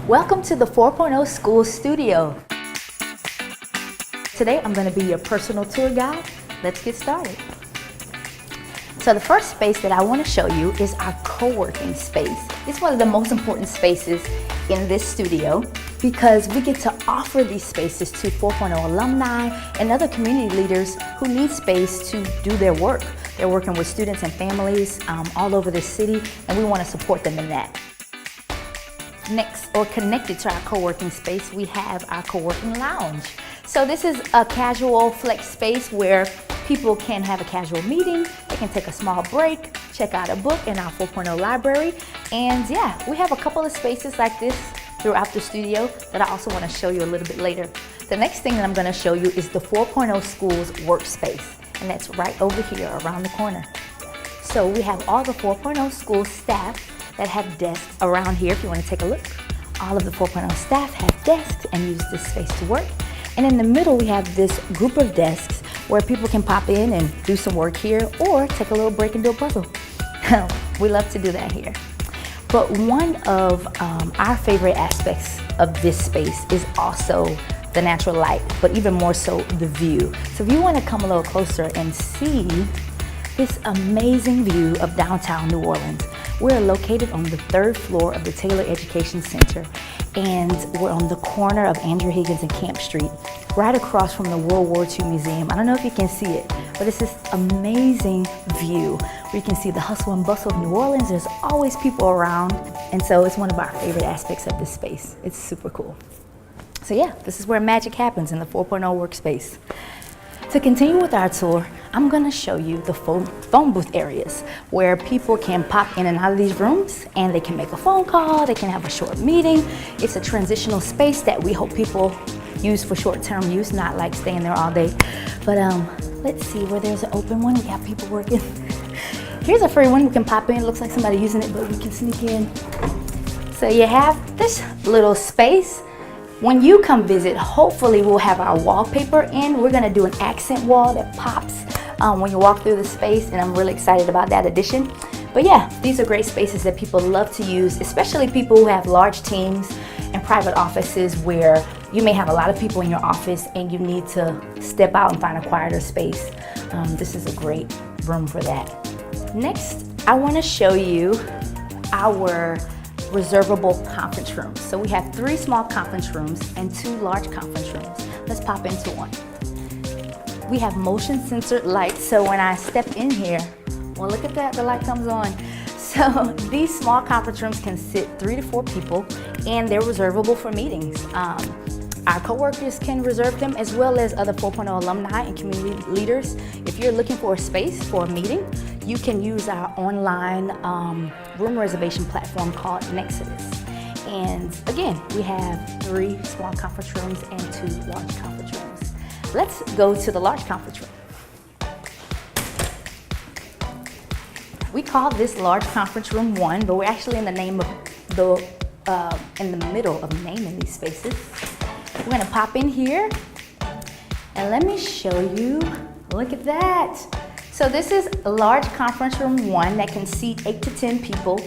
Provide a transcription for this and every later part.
Welcome to the 4.0 School Studio. Today I'm going to be your personal tour guide. Let's get started. So the first space that I want to show you is our co-working space. It's one of the most important spaces in this studio because we get to offer these spaces to 4.0 alumni and other community leaders who need space to do their work. They're working with students and families all over the city, and we want to support them in that. Next, or connected to our co-working space, we have our co-working lounge. So this is a casual flex space where people can have a casual meeting, they can take a small break, check out a book in our 4.0 library, and yeah, we have a couple of spaces like this throughout the studio that I also want to show you a little bit later. The next thing that I'm going to show you is the 4.0 Schools Workspace, and that's right over here around the corner. So we have all the 4.0 School staff that have desks around here if you want to take a look. All of the 4.0 staff have desks and use this space to work. And in the middle we have this group of desks where people can pop in and do some work here or take a little break and do a puzzle. We love to do that here. But one of our favorite aspects of this space is also the natural light, but even more so the view. So if you want to come a little closer and see this amazing view of downtown New Orleans, we're located on the 3rd floor of the Taylor Education Center, and we're on the corner of Andrew Higgins and Camp Street, right across from the World War II Museum. I don't know if you can see it, but it's this amazing view where you can see the hustle and bustle of New Orleans. There's always people around, and so it's one of our favorite aspects of this space. It's super cool. So yeah, this is where magic happens in the 4.0 workspace. To continue with our tour, I'm going to show you the phone booth areas where people can pop in and out of these rooms and they can make a phone call, they can have a short meeting. It's a transitional space that we hope people use for short-term use, not like staying there all day. But let's see where there's an open one. We got people working. Here's a free one. We can pop in. It looks like somebody using it, but we can sneak in. So you have this little space. When you come visit, hopefully we'll have our wallpaper in. We're gonna do an accent wall that pops when you walk through the space, and I'm really excited about that addition. But yeah, these are great spaces that people love to use, especially people who have large teams and private offices where you may have a lot of people in your office and you need to step out and find a quieter space. This is a great room for that. Next, I wanna show you our reservable conference rooms. So we have 3 small conference rooms and 2 large conference rooms. Let's pop into one. We have motion censored lights, so when I step in here, well, look at that, the light comes on. So these small conference rooms can sit 3 to 4 people, and they're reservable for meetings. Our coworkers can reserve them, as well as other 4.0 alumni and community leaders. If you're looking for a space for a meeting, you can use our online room reservation platform called Nexus. And again, we have 3 small conference rooms and 2 large conference rooms. Let's go to the large conference room. We call this large conference room 1, but we're actually in the middle of naming these spaces. We're gonna pop in here and let me show you, look at that. So this is a large conference room 1 that can seat 8 to 10 people,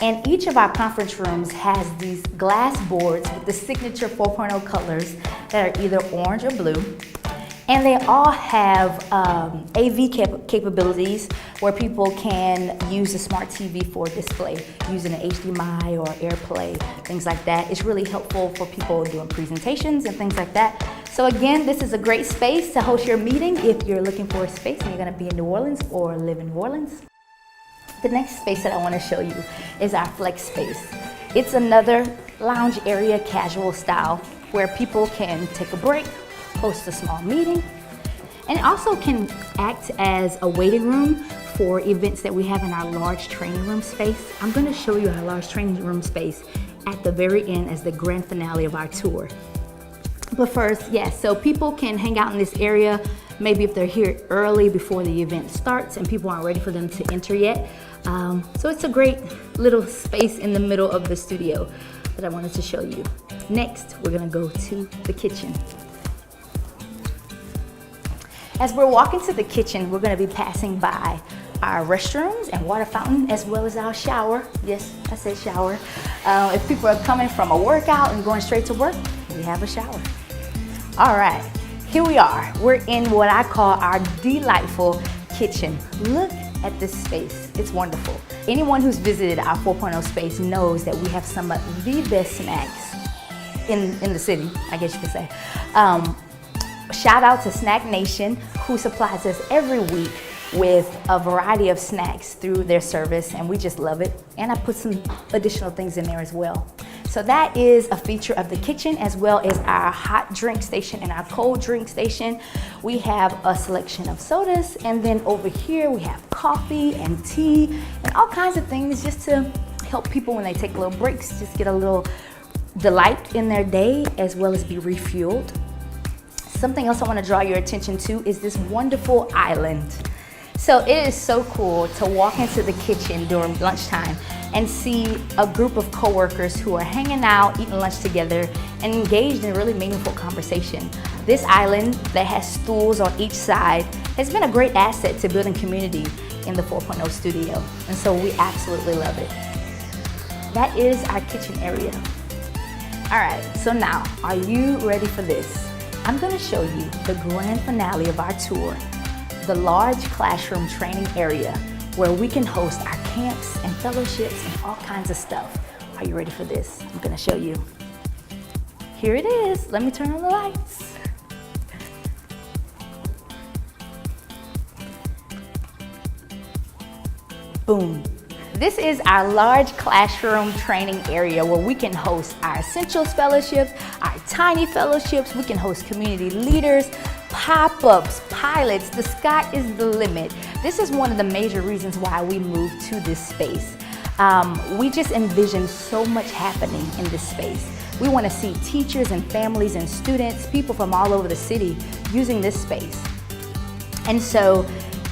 and each of our conference rooms has these glass boards with the signature 4.0 colors that are either orange or blue. And they all have AV capabilities where people can use a smart TV for display using an HDMI or AirPlay, things like that. It's really helpful for people doing presentations and things like that. So again, this is a great space to host your meeting if you're looking for a space and you're gonna be in New Orleans or live in New Orleans. The next space that I wanna show you is our flex space. It's another lounge area, casual style, where people can take a break, host a small meeting, and it also can act as a waiting room for events that we have in our large training room space. I'm going to show you our large training room space at the very end as the grand finale of our tour. But first, yes, so people can hang out in this area, maybe if they're here early before the event starts and people aren't ready for them to enter yet. So it's a great little space in the middle of the studio that I wanted to show you. Next, we're going to go to the kitchen. As we're walking to the kitchen, we're going to be passing by our restrooms and water fountain, as well as our shower. Yes, I said shower. If people are coming from a workout and going straight to work, we have a shower. All right, here we are. We're in what I call our delightful kitchen. Look at this space, it's wonderful. Anyone who's visited our 4.0 space knows that we have some of the best snacks in the city, I guess you could say. Shout out to Snack Nation, who supplies us every week with a variety of snacks through their service, and we just love it. And I put some additional things in there as well. So that is a feature of the kitchen, as well as our hot drink station and our cold drink station. We have a selection of sodas, and then over here we have coffee and tea and all kinds of things just to help people when they take little breaks, just get a little delight in their day, as well as be refueled. Something else I want to draw your attention to is this wonderful island. So it is so cool to walk into the kitchen during lunchtime and see a group of coworkers who are hanging out, eating lunch together, and engaged in really meaningful conversation. This island that has stools on each side has been a great asset to building community in the 4.0 studio, and so we absolutely love it. That is our kitchen area. All right, so now, are you ready for this? I'm gonna show you the grand finale of our tour, the large classroom training area where we can host our camps and fellowships and all kinds of stuff. Are you ready for this? I'm gonna show you. Here it is. Let me turn on the lights. Boom. This is our large classroom training area where we can host our Essentials Fellowships, our Tiny Fellowships, we can host community leaders, pop-ups, pilots. The sky is the limit. This is one of the major reasons why we moved to this space. We just envision so much happening in this space. We want to see teachers and families and students, people from all over the city using this space. And so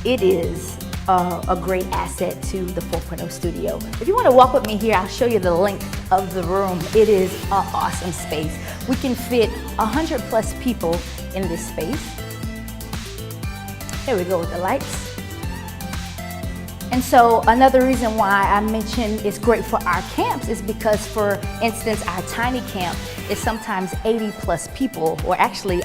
it is a great asset to the 4.0 studio. If you want to walk with me here, I'll show you the length of the room. It is an awesome space. We can fit 100+ people in this space. Here we go with the lights. And so another reason why I mentioned it's great for our camps is because, for instance, our tiny camp is sometimes 80+ people, or actually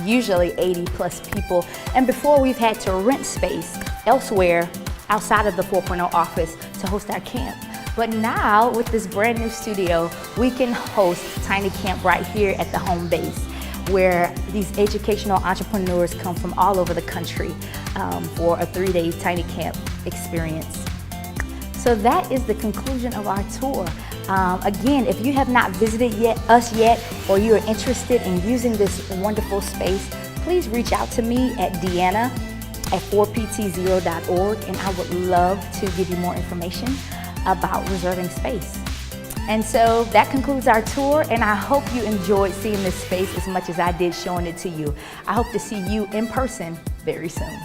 usually 80+ people. And before, we've had to rent space elsewhere outside of the 4.0 office to host our camp. But now with this brand new studio, we can host Tiny Camp right here at the home base, where these educational entrepreneurs come from all over the country for a 3-day Tiny Camp experience. So that is the conclusion of our tour. Again, if you have not visited us yet, or you are interested in using this wonderful space, please reach out to me at Deanna at 4pt0.org, and I would love to give you more information about reserving space. And so that concludes our tour, and I hope you enjoyed seeing this space as much as I did showing it to you. I hope to see you in person very soon.